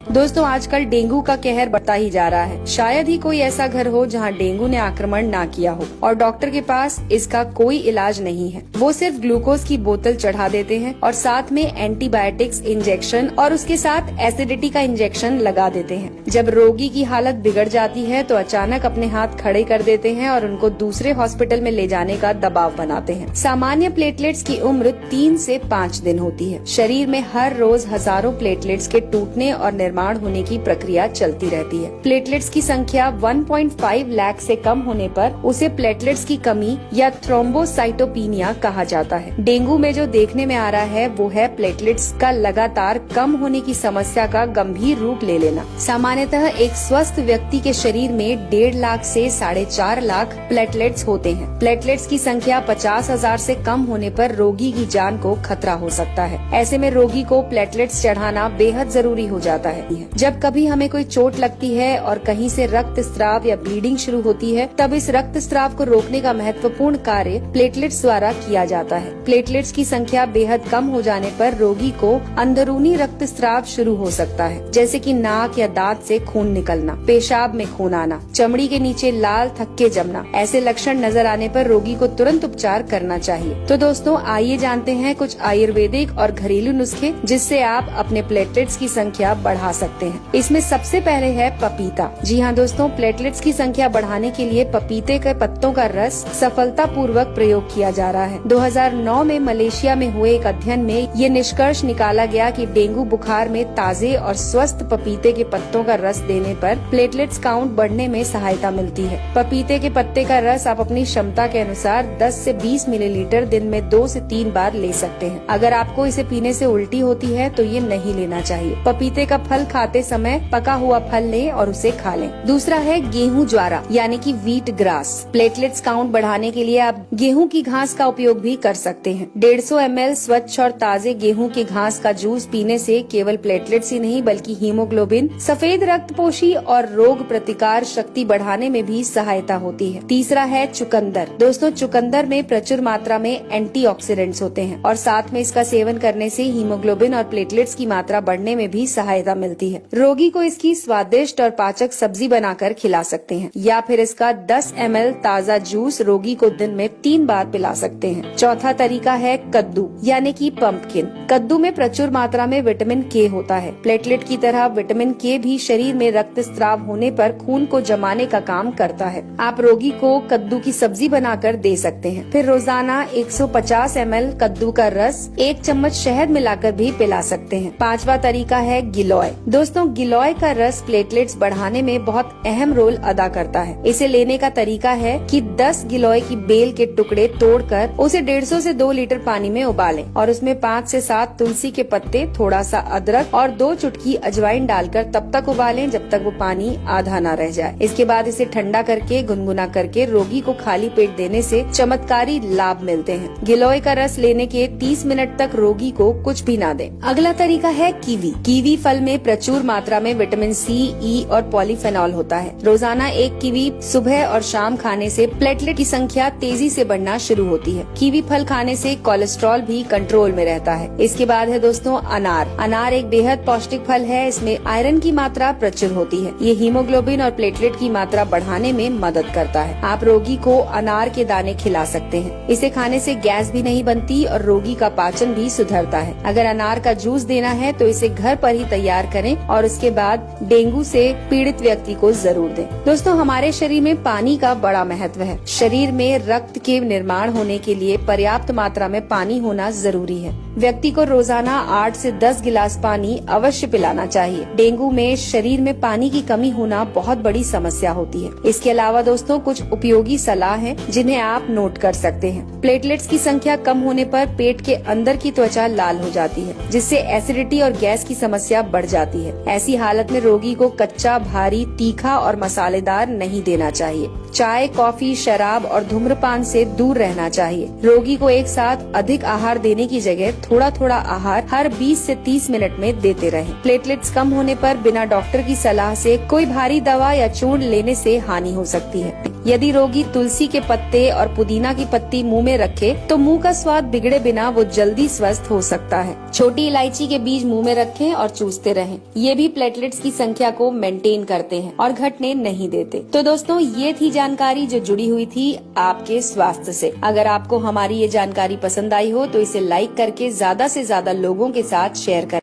दोस्तों आजकल डेंगू का कहर बढ़ता ही जा रहा है। शायद ही कोई ऐसा घर हो जहां डेंगू ने आक्रमण ना किया हो और डॉक्टर के पास इसका कोई इलाज नहीं है। वो सिर्फ ग्लूकोज की बोतल चढ़ा देते हैं और साथ में एंटीबायोटिक्स इंजेक्शन और उसके साथ एसिडिटी का इंजेक्शन लगा देते हैं। जब रोगी की हालत बिगड़ जाती है तो अचानक अपने हाथ खड़े कर देते हैं और उनको दूसरे हॉस्पिटल में ले जाने का दबाव बनाते हैं। सामान्य प्लेटलेट्स की उम्र 3 से 5 दिन होती है। शरीर में हर रोज हजारों प्लेटलेट्स के टूटने और निर्माण होने की प्रक्रिया चलती रहती है। प्लेटलेट्स की संख्या 1.5 लाख से कम होने पर उसे प्लेटलेट्स की कमी या थ्रोम्बोसाइटोपिनिया कहा जाता है। डेंगू में जो देखने में आ रहा है वो है प्लेटलेट्स का लगातार कम होने की समस्या का गंभीर रूप ले लेना। सामान्यतः एक स्वस्थ व्यक्ति के शरीर में 1.5 लाख से 4.5 लाख प्लेटलेट्स होते हैं। प्लेटलेट्स की संख्या 50,000 से कम होने पर रोगी की जान को खतरा हो सकता है। ऐसे में रोगी को प्लेटलेट्स चढ़ाना बेहद जरूरी हो जाता है। जब कभी हमें कोई चोट लगती है और कहीं से रक्त स्राव या ब्लीडिंग शुरू होती है, तब इस रक्त स्राव को रोकने का महत्वपूर्ण कार्य प्लेटलेट्स द्वारा किया जाता है। प्लेटलेट्स की संख्या बेहद कम हो जाने पर रोगी को अंदरूनी रक्त स्राव शुरू हो सकता है, जैसे कि नाक या दांत से खून निकलना, पेशाब में खून आना, चमड़ी के नीचे लाल थक्के जमना। ऐसे लक्षण नजर आने पर रोगी को तुरंत उपचार करना चाहिए। तो दोस्तों आइए जानते हैं कुछ आयुर्वेदिक और घरेलू नुस्खे जिससे आप अपने प्लेटलेट्स की संख्या बढ़ा सकते हैं। इसमें सबसे पहले है पपीता। जी हाँ दोस्तों, प्लेटलेट्स की संख्या बढ़ाने के लिए पपीते के पत्तों का रस सफलतापूर्वक प्रयोग किया जा रहा है। 2009 में मलेशिया में हुए एक अध्ययन में ये निष्कर्ष निकाला गया कि डेंगू बुखार में ताजे और स्वस्थ पपीते के पत्तों का रस देने पर प्लेटलेट्स काउंट बढ़ने में सहायता मिलती है। पपीते के पत्ते का रस आप अपनी क्षमता के अनुसार 10 से 20 मिलीलीटर दिन में 2 से 3 बार ले सकते हैं। अगर आपको इसे पीने से उल्टी होती है तो ये नहीं लेना चाहिए। पपीते का फल खाते समय पका हुआ फल लें और उसे खा लें। दूसरा है गेहूं ज्वारा यानी कि व्हीट ग्रास। प्लेटलेट्स काउंट बढ़ाने के लिए आप गेहूं की घास का उपयोग भी कर सकते हैं। 150 ml स्वच्छ और ताजे गेहूं की घास का जूस पीने से केवल प्लेटलेट्स ही नहीं बल्कि हीमोग्लोबिन, सफेद रक्तपोशी और रोग प्रतिकार शक्ति बढ़ाने में भी सहायता होती है। तीसरा है चुकंदर। दोस्तों चुकंदर में प्रचुर मात्रा में एंटीऑक्सीडेंट्स होते हैं और साथ में इसका सेवन करने से हीमोग्लोबिन और प्लेटलेट्स की मात्रा बढ़ने में भी सहायता मिलती है। रोगी को इसकी स्वादिष्ट और पाचक सब्जी बनाकर खिला सकते हैं या फिर इसका 10 ml ताजा जूस रोगी को दिन में 3 बार पिला सकते हैं। चौथा तरीका है कद्दू यानी कि पंपकिन। कद्दू में प्रचुर मात्रा में विटामिन के होता है। प्लेटलेट की तरह विटामिन के भी शरीर में रक्त स्राव होने पर खून को जमाने का काम करता है। आप रोगी को कद्दू की सब्जी बनाकर दे सकते हैं। फिर रोजाना 150 ml कद्दू का रस 1 चम्मच शहद मिलाकर भी पिला सकते हैं। पांचवा तरीका है गिलोय। दोस्तों गिलोय का रस प्लेटलेट्स बढ़ाने में बहुत अहम रोल अदा करता है। इसे लेने का तरीका है कि 10 गिलोय की बेल के टुकड़े तोड़कर उसे 150 से 2 लीटर पानी में उबालें और उसमें 5 से 7 तुलसी के पत्ते, थोड़ा सा अदरक और 2 चुटकी अजवाइन डालकर तब तक उबालें जब तक वो पानी आधा न रह जाए। इसके बाद इसे ठंडा करके गुनगुना करके रोगी को खाली पेट देने से चमत्कारी लाभ मिलते हैं। गिलोय का रस लेने के 30 मिनट तक रोगी को कुछ भी ना दें। अगला तरीका है कीवी। कीवी फल में प्रचुर मात्रा में विटामिन सी, ई और पॉलीफेनॉल होता है। रोजाना 1 कीवी सुबह और शाम खाने से प्लेटलेट की संख्या तेजी से बढ़ना शुरू होती है। कीवी फल खाने से कोलेस्ट्रॉल भी कंट्रोल में रहता है। इसके बाद है दोस्तों अनार। अनार एक बेहद पौष्टिक फल है। इसमें आयरन की मात्रा प्रचुर होती है। ये हीमोग्लोबिन और प्लेटलेट की मात्रा बढ़ाने में मदद करता है। आप रोगी को अनार के दाने खिला सकते हैं। इसे खाने से गैस भी नहीं बनती और रोगी का पाचन भी सुधरता है। अगर अनार का जूस देना है तो इसे घर पर ही तैयार करें और उसके बाद डेंगू से पीड़ित व्यक्ति को जरूर दें। दोस्तों हमारे शरीर में पानी का बड़ा महत्व है। शरीर में रक्त के निर्माण होने के लिए पर्याप्त मात्रा में पानी होना जरूरी है। व्यक्ति को रोजाना 8 से 10 गिलास पानी अवश्य पिलाना चाहिए। डेंगू में शरीर में पानी की कमी होना बहुत बड़ी समस्या होती है। इसके अलावा दोस्तों कुछ उपयोगी सलाह है जिन्हें आप नोट कर सकते हैं। प्लेटलेट्स की संख्या कम होने पर पेट के अंदर की त्वचा लाल हो जाती है जिससे एसिडिटी और गैस की समस्या बढ़ जाती है। ऐसी हालत में रोगी को कच्चा, भारी, तीखा और मसालेदार नहीं देना चाहिए। चाय, कॉफी, शराब और धूम्रपान से दूर रहना चाहिए। रोगी को एक साथ अधिक आहार देने की जगह थोड़ा थोड़ा आहार हर 20 से 30 मिनट में देते रहें। प्लेटलेट्स कम होने पर बिना डॉक्टर की सलाह से कोई भारी दवा या चूर्ण लेने से हानि हो सकती है। यदि रोगी तुलसी के पत्ते और पुदीना की पत्ती मुंह में रखे तो मुंह का स्वाद बिगड़े बिना वो जल्दी स्वस्थ हो सकता है। छोटी इलायची के बीज मुंह में रखें और चूसते रहें। रहें। ये भी प्लेटलेट्स की संख्या को मेंटेन करते हैं और घटने नहीं देते। तो दोस्तों, ये थी जानकारी जो जुड़ी हुई थी आपके स्वास्थ्य से। अगर आपको हमारी ये जानकारी पसंद आई हो तो इसे लाइक करके ज्यादा से ज्यादा लोगों के साथ शेयर करें।